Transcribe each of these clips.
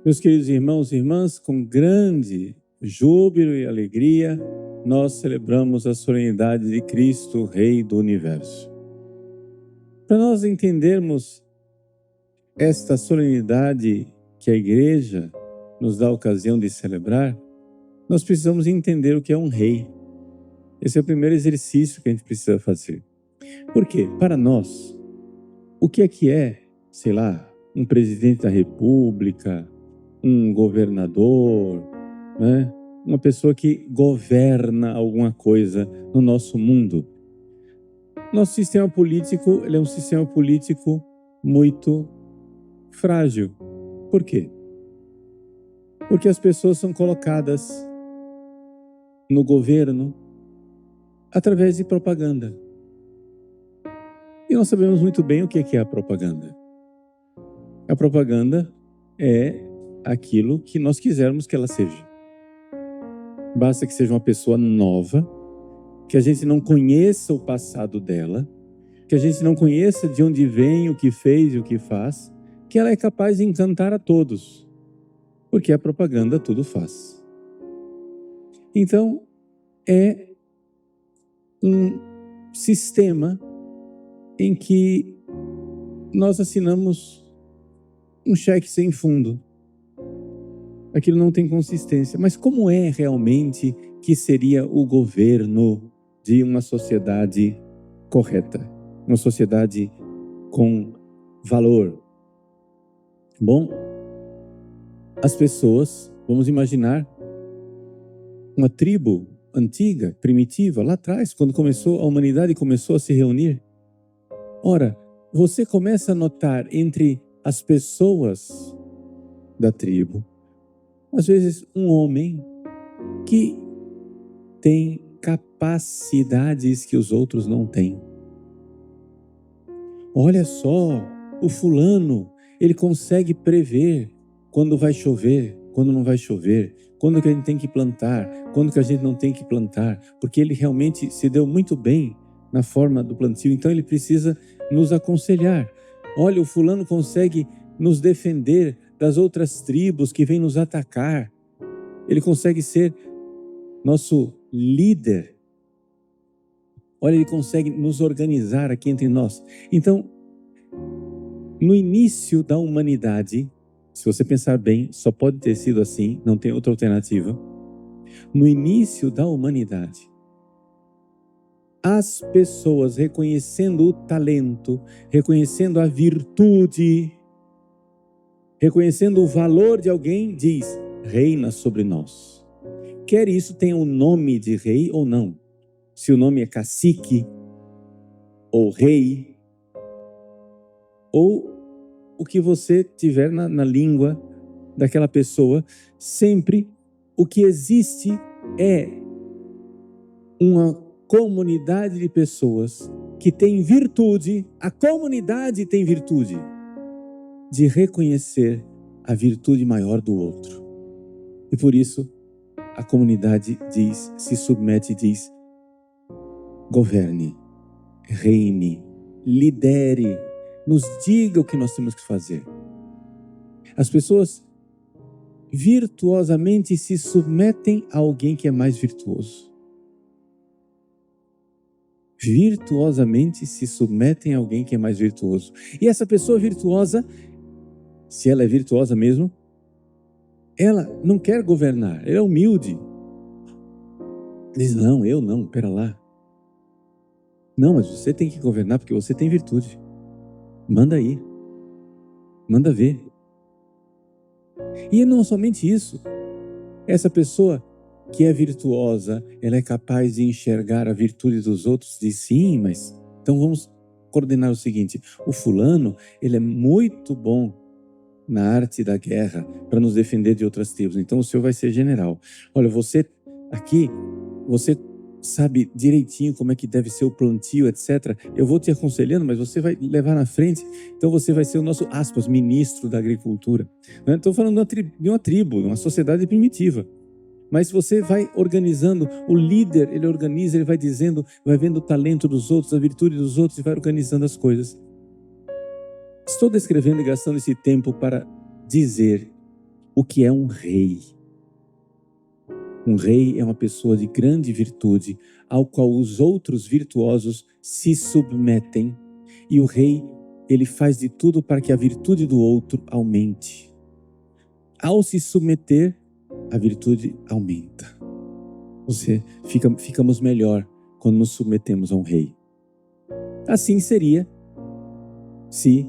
Meus queridos irmãos e irmãs, com grande júbilo e alegria, nós celebramos a solenidade de Cristo, Rei do Universo. Para nós entendermos esta solenidade que a Igreja nos dá a ocasião de celebrar, nós precisamos entender o que é um rei. Esse é o primeiro exercício que a gente precisa fazer. Por quê? Para nós, o que é, sei lá, um presidente da República, um governador, né? Uma pessoa que governa alguma coisa no nosso mundo. Nosso sistema político, ele é um sistema político muito frágil. Por quê? Porque as pessoas são colocadas no governo através de propaganda. E nós sabemos muito bem o que é a propaganda. A propaganda é aquilo que nós quisermos que ela seja. Basta que seja uma pessoa nova, que a gente não conheça o passado dela, que a gente não conheça de onde vem, o que fez e o que faz, que ela é capaz de encantar a todos, porque a propaganda tudo faz. Então, é um sistema em que nós assinamos um cheque sem fundo. Aquilo não tem consistência. Mas como é realmente que seria o governo de uma sociedade correta? Uma sociedade com valor? Bom, as pessoas, vamos imaginar, uma tribo antiga, primitiva, lá atrás, quando a humanidade começou a se reunir. Ora, você começa a notar entre as pessoas da tribo, às vezes um homem que tem capacidades que os outros não têm. Olha só, o fulano, ele consegue prever quando vai chover, quando não vai chover, quando que a gente tem que plantar, quando que a gente não tem que plantar, porque ele realmente se deu muito bem na forma do plantio, então ele precisa nos aconselhar. Olha, o fulano consegue nos defender das outras tribos que vêm nos atacar. Ele consegue ser nosso líder. Olha, ele consegue nos organizar aqui entre nós. Então, no início da humanidade, se você pensar bem, só pode ter sido assim, não tem outra alternativa. No início da humanidade, as pessoas reconhecendo o talento, reconhecendo a virtude, reconhecendo o valor de alguém, diz: reina sobre nós. Quer isso tenha o nome de rei ou não. Se o nome é cacique, ou rei, ou o que você tiver na língua daquela pessoa, sempre o que existe é uma comunidade de pessoas que tem virtude, a comunidade tem virtude de reconhecer a virtude maior do outro. E por isso, a comunidade diz, se submete e diz: governe, reine, lidere, nos diga o que nós temos que fazer. As pessoas virtuosamente se submetem a alguém que é mais virtuoso. Virtuosamente se submetem a alguém que é mais virtuoso. E essa pessoa virtuosa, se ela é virtuosa mesmo, ela não quer governar, ela é humilde. Diz: não, eu não, pera lá. Não, mas você tem que governar porque você tem virtude. Manda aí. Manda ver. E não somente isso. Essa pessoa que é virtuosa, ela é capaz de enxergar a virtude dos outros, diz: sim, mas então vamos coordenar o seguinte: o fulano, ele é muito bom na arte da guerra para nos defender de outras tribos, então o senhor vai ser general. Olha, você aqui, você sabe direitinho como é que deve ser o plantio, etc. Eu vou te aconselhando, mas você vai levar na frente, então você vai ser o nosso, aspas, ministro da agricultura. Estou falando de uma tribo, de uma sociedade primitiva. Mas você vai organizando, o líder, ele organiza, ele vai dizendo, vai vendo o talento dos outros, a virtude dos outros e vai organizando as coisas. Estou descrevendo e gastando esse tempo para dizer o que é um rei. Um rei é uma pessoa de grande virtude, ao qual os outros virtuosos se submetem. E o rei, ele faz de tudo para que a virtude do outro aumente. Ao se submeter, a virtude aumenta. Ficamos melhor quando nos submetemos a um rei. Assim seria se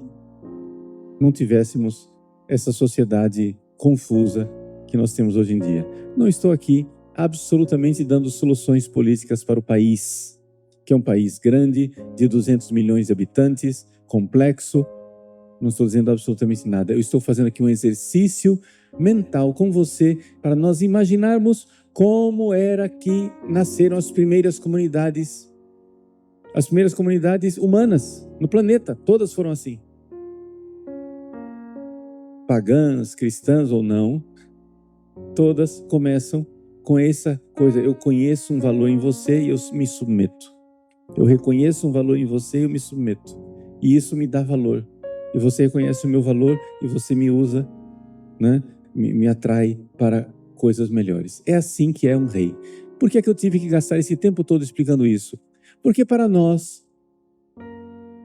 não tivéssemos essa sociedade confusa que nós temos hoje em dia. Não estou aqui absolutamente dando soluções políticas para o país, que é um país grande, de 200 milhões de habitantes, complexo. Não estou dizendo absolutamente nada. Eu estou fazendo aqui um exercício mental com você para nós imaginarmos como era que nasceram as primeiras comunidades humanas no planeta. Todas foram assim. Pagãs, cristãs ou não, todas começam com essa coisa: eu conheço um valor em você e eu me submeto. Eu reconheço um valor em você e eu me submeto. E isso me dá valor. E você reconhece o meu valor e você me usa, né? Me atrai para coisas melhores. É assim que é um rei. Por que é que eu tive que gastar esse tempo todo explicando isso? Porque para nós,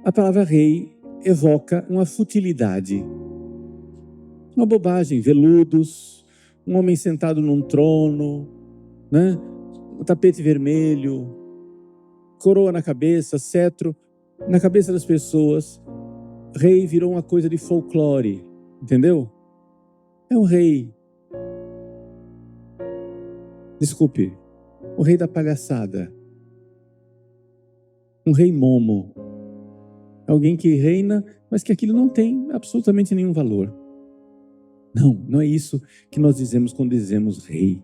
a palavra rei evoca uma futilidade. Uma bobagem, veludos, um homem sentado num trono, né? Um tapete vermelho, coroa na cabeça, cetro na cabeça das pessoas. Rei virou uma coisa de folclore, entendeu? É um rei. Desculpe, o rei da palhaçada. Um rei momo. Alguém que reina, mas que aquilo não tem absolutamente nenhum valor. Não é isso que nós dizemos quando dizemos rei.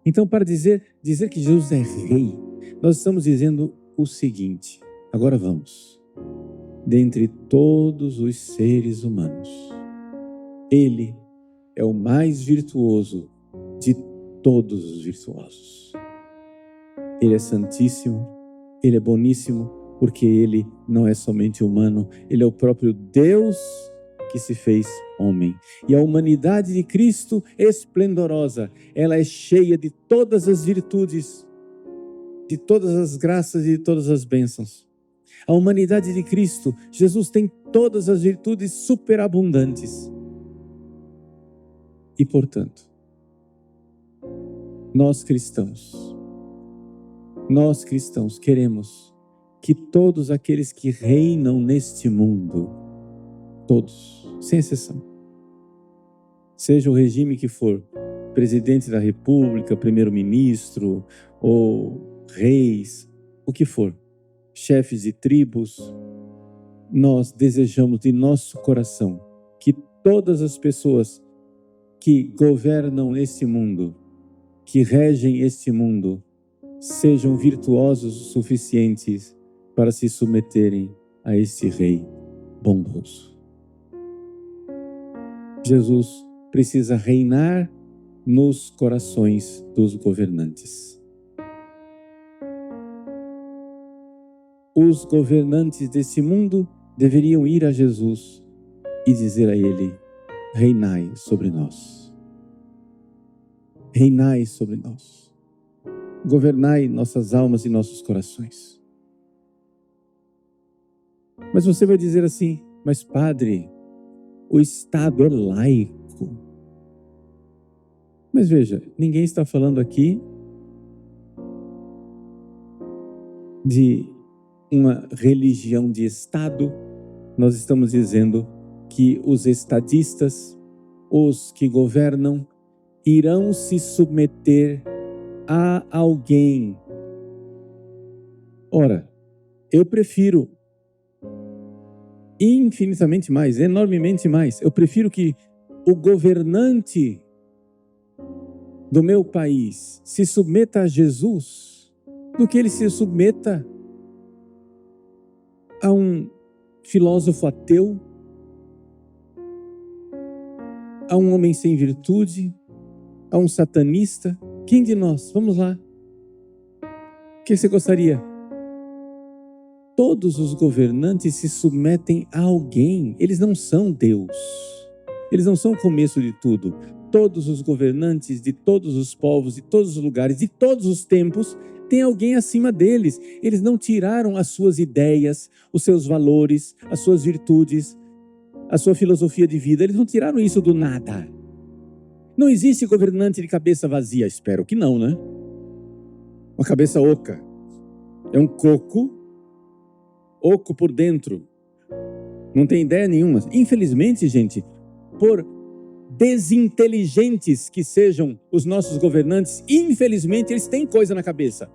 Então, para dizer que Jesus é rei, nós estamos dizendo o seguinte: agora vamos. Dentre todos os seres humanos, Ele é o mais virtuoso de todos os virtuosos. Ele é santíssimo, Ele é boníssimo, porque Ele não é somente humano, Ele é o próprio Deus que se fez homem. E a humanidade de Cristo, esplendorosa, ela é cheia de todas as virtudes, de todas as graças e de todas as bênçãos. A humanidade de Cristo, Jesus tem todas as virtudes superabundantes. E, portanto, nós cristãos queremos que todos aqueles que reinam neste mundo, todos, sem exceção, seja o regime que for, presidente da república, primeiro-ministro ou reis, o que for, chefes de tribos, nós desejamos de nosso coração que todas as pessoas que governam este mundo, que regem este mundo, sejam virtuosos o suficientes para se submeterem a este rei bondoso. Jesus precisa reinar nos corações dos governantes. Os governantes desse mundo deveriam ir a Jesus e dizer a Ele: reinai sobre nós. Reinai sobre nós. Governai nossas almas e nossos corações. Mas você vai dizer assim: mas padre, o Estado é laico. Mas veja, ninguém está falando aqui de uma religião de Estado. Nós estamos dizendo que os estadistas, os que governam, irão se submeter a alguém. Ora, eu prefiro infinitamente mais, enormemente mais, eu prefiro que o governante do meu país se submeta a Jesus do que ele se submeta a um filósofo ateu, a um homem sem virtude, a um satanista. Quem de nós? Vamos lá. O que você gostaria? Todos os governantes se submetem a alguém. Eles não são Deus. Eles não são o começo de tudo. Todos os governantes de todos os povos, de todos os lugares, de todos os tempos, tem alguém acima deles. Eles não tiraram as suas ideias, os seus valores, as suas virtudes, a sua filosofia de vida. Eles não tiraram isso do nada. Não existe governante de cabeça vazia. Espero que não, né? Uma cabeça oca. É um coco, oco por dentro. Não tem ideia nenhuma. Infelizmente, gente, por desinteligentes que sejam os nossos governantes, infelizmente eles têm coisa na cabeça.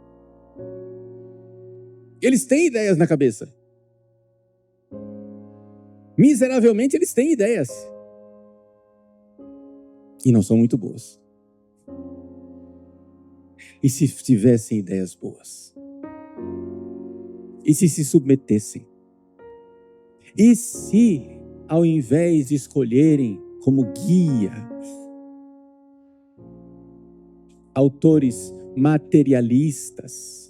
Eles têm ideias na cabeça. Miseravelmente eles têm ideias. E não são muito boas. E se tivessem ideias boas? E se submetessem? E se, ao invés de escolherem como guia autores materialistas,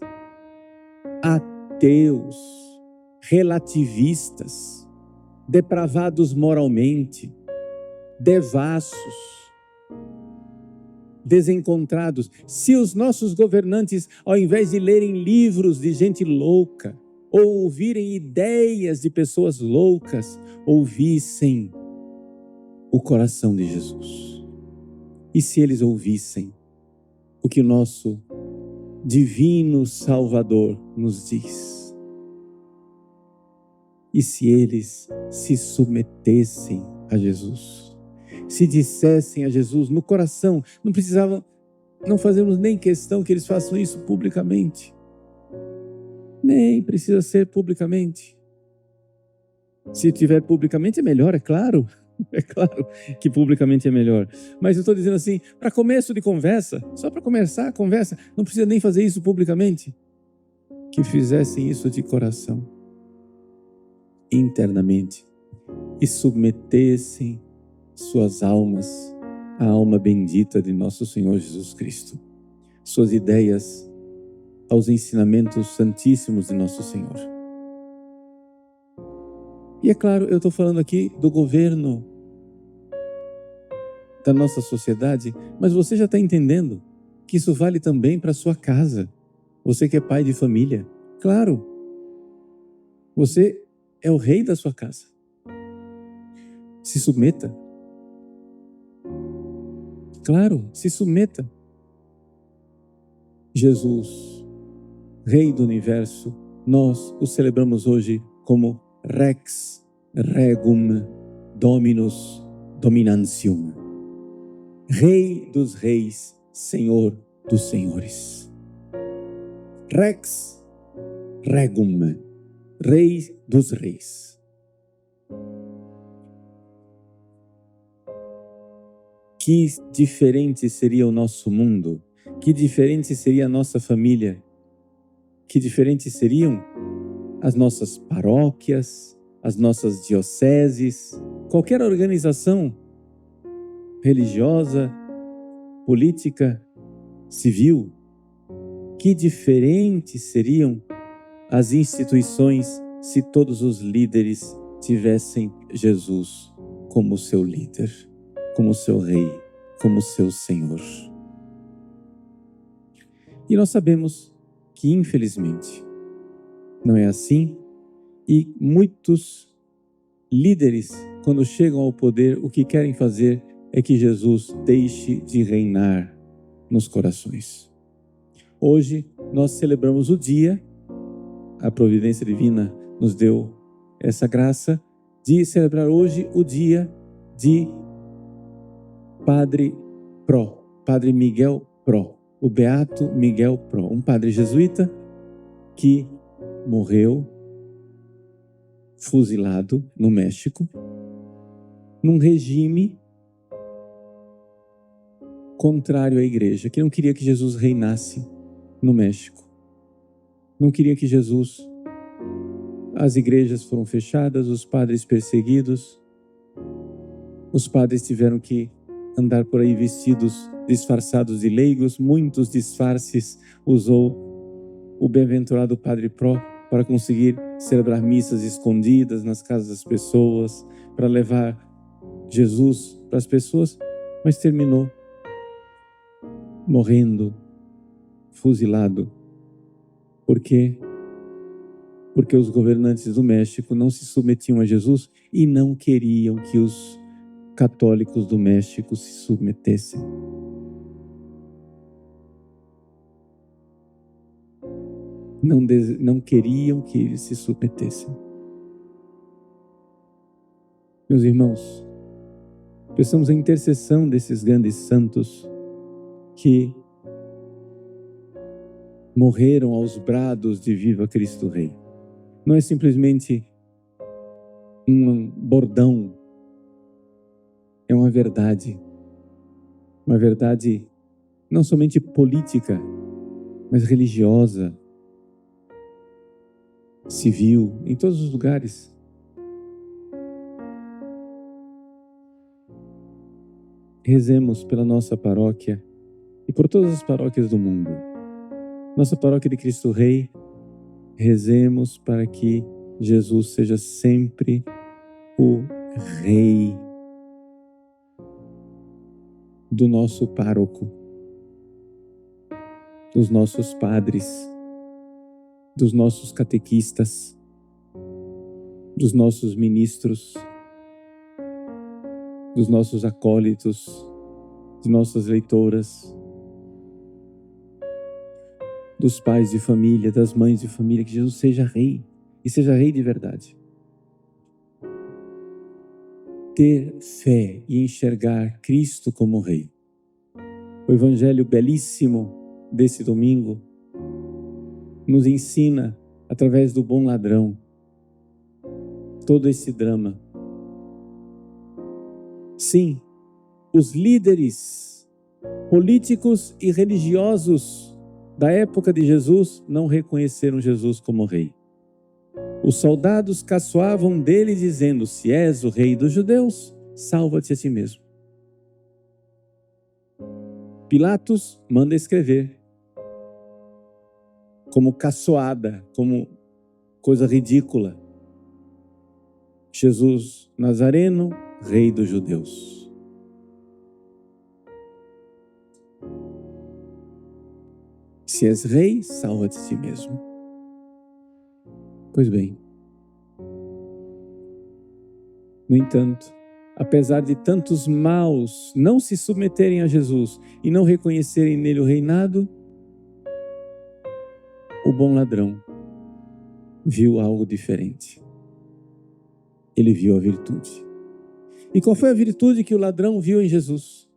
ateus, relativistas, depravados moralmente, devassos, desencontrados, se os nossos governantes, ao invés de lerem livros de gente louca, ou ouvirem ideias de pessoas loucas, ouvissem o coração de Jesus. E se eles ouvissem o que o nosso divino Salvador nos diz? E se eles se submetessem a Jesus? Se dissessem a Jesus no coração, não fazemos nem questão que eles façam isso publicamente. Nem precisa ser publicamente. Se tiver publicamente é melhor, é claro. É claro que publicamente é melhor. Mas eu estou dizendo assim, para começo de conversa, só para começar a conversa, não precisa nem fazer isso publicamente. Que fizessem isso de coração, internamente, e submetessem suas almas à alma bendita de nosso Senhor Jesus Cristo. Suas ideias aos ensinamentos santíssimos de nosso Senhor. E é claro, eu estou falando aqui do governo da nossa sociedade, mas você já está entendendo que isso vale também para a sua casa. Você que é pai de família, claro, você é o rei da sua casa. Se submeta. Claro, se submeta. Jesus, Rei do Universo, nós o celebramos hoje como Rex Regum Dominus Dominantium. Rei dos reis, Senhor dos senhores. Rex Regum, Rei dos reis. Que diferente seria o nosso mundo, que diferente seria a nossa família, que diferentes seriam as nossas paróquias, as nossas dioceses, qualquer organização religiosa, política, civil. Que diferentes seriam as instituições se todos os líderes tivessem Jesus como seu líder, como seu rei, como seu Senhor. E nós sabemos que, infelizmente, não é assim, e muitos líderes, quando chegam ao poder, o que querem fazer é que Jesus deixe de reinar nos corações. Hoje nós celebramos o dia, a providência divina nos deu essa graça de celebrar hoje o dia de Padre Pro, Padre Miguel Pro, o Beato Miguel Pro, um padre jesuíta que morreu fuzilado no México, num regime contrário à igreja, que não queria que Jesus reinasse no México. Não queria que Jesus... As igrejas foram fechadas, os padres perseguidos, os padres tiveram que andar por aí vestidos, disfarçados de leigos, muitos disfarces usou o bem-aventurado Padre Pro para conseguir celebrar missas escondidas nas casas das pessoas, para levar Jesus para as pessoas, mas terminou morrendo, fuzilado. Por quê? Porque os governantes do México não se submetiam a Jesus e não queriam que os católicos do México se submetessem. Não queriam que eles se submetessem. Meus irmãos, precisamos da intercessão desses grandes santos que morreram aos brados de Viva Cristo Rei. Não é simplesmente um bordão, é uma verdade não somente política, mas religiosa, civil, em todos os lugares. Rezemos pela nossa paróquia e por todas as paróquias do mundo. Nossa paróquia de Cristo Rei, rezemos para que Jesus seja sempre o Rei do nosso pároco, dos nossos padres, dos nossos catequistas, dos nossos ministros, dos nossos acólitos, de nossas leitoras, dos pais de família, das mães de família, que Jesus seja Rei, e seja Rei de verdade. Ter fé e enxergar Cristo como Rei. O evangelho belíssimo desse domingo nos ensina, através do bom ladrão, todo esse drama. Sim, os líderes políticos e religiosos da época de Jesus não reconheceram Jesus como Rei. Os soldados caçoavam dele dizendo: se és o Rei dos judeus, salva-te a ti mesmo. Pilatos manda escrever como caçoada, como coisa ridícula: Jesus Nazareno, Rei dos judeus. Se és rei, salva-te a ti mesmo. Pois bem, no entanto, apesar de tantos maus não se submeterem a Jesus e não reconhecerem nele o reinado, o bom ladrão viu algo diferente. Ele viu a virtude. E qual foi a virtude que o ladrão viu em Jesus?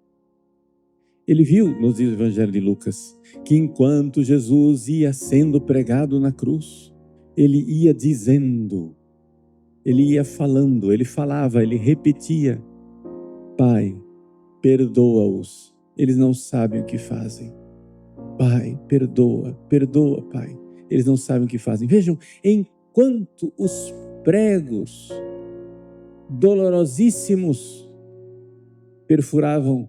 Ele viu, nos diz o Evangelho de Lucas, que enquanto Jesus ia sendo pregado na cruz, ele ia dizendo, ele ia falando, ele falava, ele repetia: Pai, perdoa-os, eles não sabem o que fazem. Pai, perdoa, perdoa, Pai, eles não sabem o que fazem. Vejam, enquanto os pregos dolorosíssimos perfuravam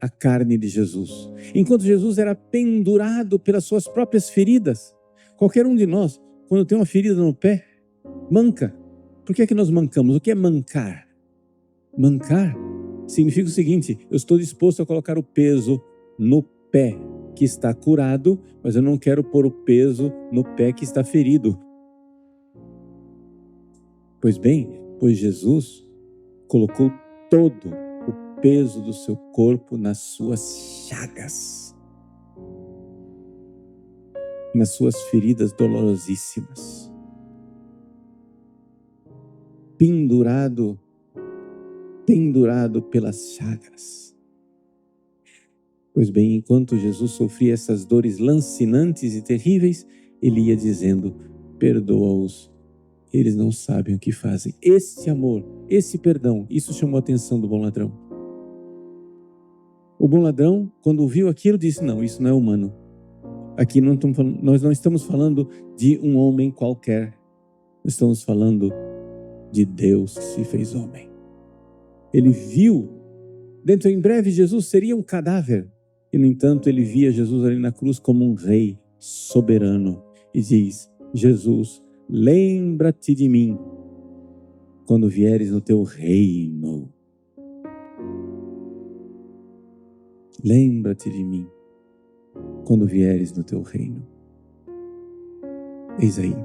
a carne de Jesus, enquanto Jesus era pendurado pelas suas próprias feridas. Qualquer um de nós, quando tem uma ferida no pé, manca. Por que é que nós mancamos? O que é mancar? Mancar significa o seguinte: eu estou disposto a colocar o peso no pé que está curado, mas eu não quero pôr o peso no pé que está ferido. Pois bem, pois Jesus colocou todo o peso do seu corpo nas suas chagas, nas suas feridas dolorosíssimas, pendurado pelas chagas. Pois bem, enquanto Jesus sofria essas dores lancinantes e terríveis, ele ia dizendo: perdoa-os, eles não sabem o que fazem. Este amor, esse perdão, isso chamou a atenção do bom ladrão. O bom ladrão, quando viu aquilo, disse: não, isso não é humano. Aqui nós não estamos falando de um homem qualquer, nós estamos falando de Deus que se fez homem. Ele viu, dentro em breve Jesus seria um cadáver, e no entanto ele via Jesus ali na cruz como um rei soberano, e diz: Jesus, lembra-te de mim quando vieres no teu reino. Lembra-te de mim quando vieres no teu reino. Eis aí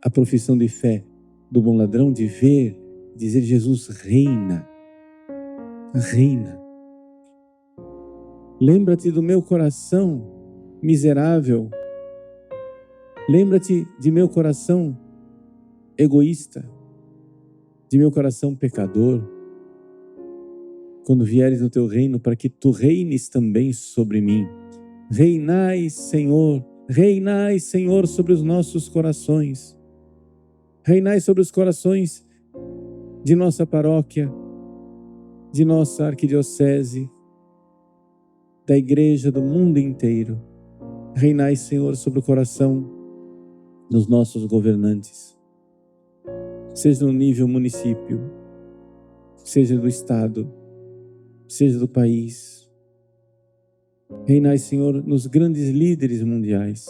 a profissão de fé do bom ladrão, de ver, dizer: Jesus reina, reina. Lembra-te do meu coração miserável. Lembra-te de meu coração egoísta, de meu coração pecador. Quando vieres no teu reino, para que tu reines também sobre mim. Reinai, Senhor, sobre os nossos corações. Reinai sobre os corações de nossa paróquia, de nossa arquidiocese, da igreja do mundo inteiro. Reinai, Senhor, sobre o coração dos nossos governantes, seja no nível município, seja do estado, seja do país. Reinai, Senhor, nos grandes líderes mundiais,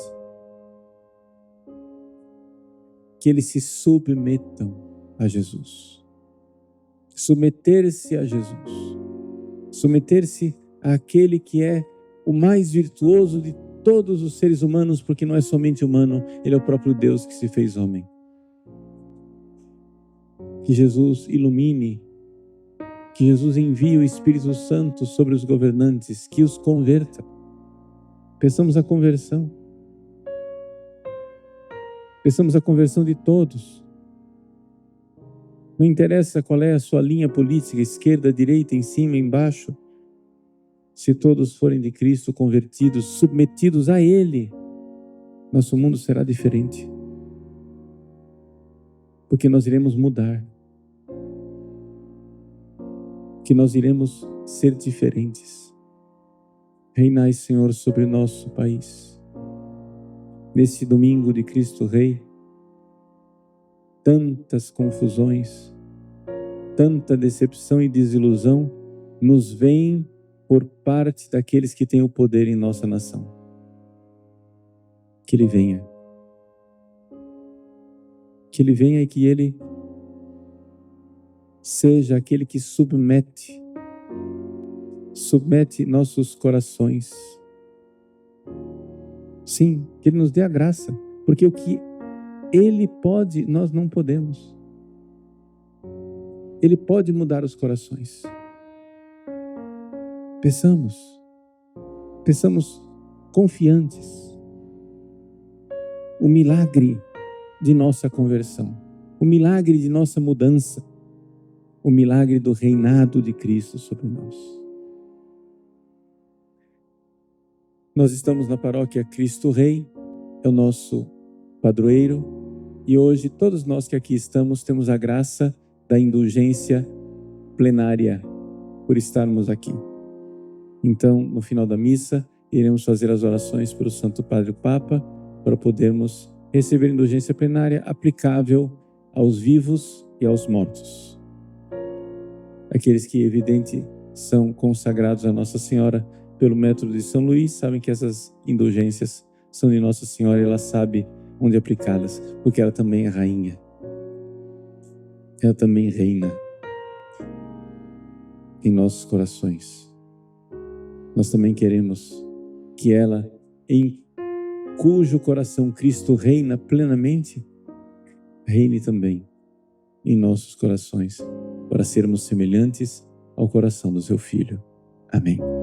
que eles se submetam a Jesus. Submeter-se a Jesus, submeter-se àquele que é o mais virtuoso de todos os seres humanos, porque não é somente humano, ele é o próprio Deus que se fez homem. Que Jesus ilumine, que Jesus envie o Espírito Santo sobre os governantes, que os converta. Peçamos a conversão. Peçamos a conversão de todos. Não interessa qual é a sua linha política, esquerda, direita, em cima, embaixo. Se todos forem de Cristo, convertidos, submetidos a Ele, nosso mundo será diferente. Porque nós iremos mudar. Que nós iremos ser diferentes. Reinai, Senhor, sobre o nosso país. Nesse domingo de Cristo Rei, tantas confusões, tanta decepção e desilusão nos vêm por parte daqueles que têm o poder em nossa nação. Que Ele venha. Que Ele venha e que Ele seja aquele que submete nossos corações. Sim, que Ele nos dê a graça, porque o que Ele pode, nós não podemos. Ele pode mudar os corações. Peçamos confiantes o milagre de nossa conversão, o milagre de nossa mudança, o milagre do reinado de Cristo sobre nós. Nós estamos na paróquia Cristo Rei, é o nosso padroeiro, e hoje todos nós que aqui estamos temos a graça da indulgência plenária por estarmos aqui. Então, no final da missa, iremos fazer as orações para o Santo Padre Papa, para podermos receber indulgência plenária aplicável aos vivos e aos mortos. Aqueles que, evidente, são consagrados a Nossa Senhora pelo método de São Luís, sabem que essas indulgências são de Nossa Senhora e ela sabe onde aplicá-las, porque ela também é rainha. Ela também reina em nossos corações. Nós também queremos que ela, em cujo coração Cristo reina plenamente, reine também em nossos corações, para sermos semelhantes ao coração do seu Filho. Amém.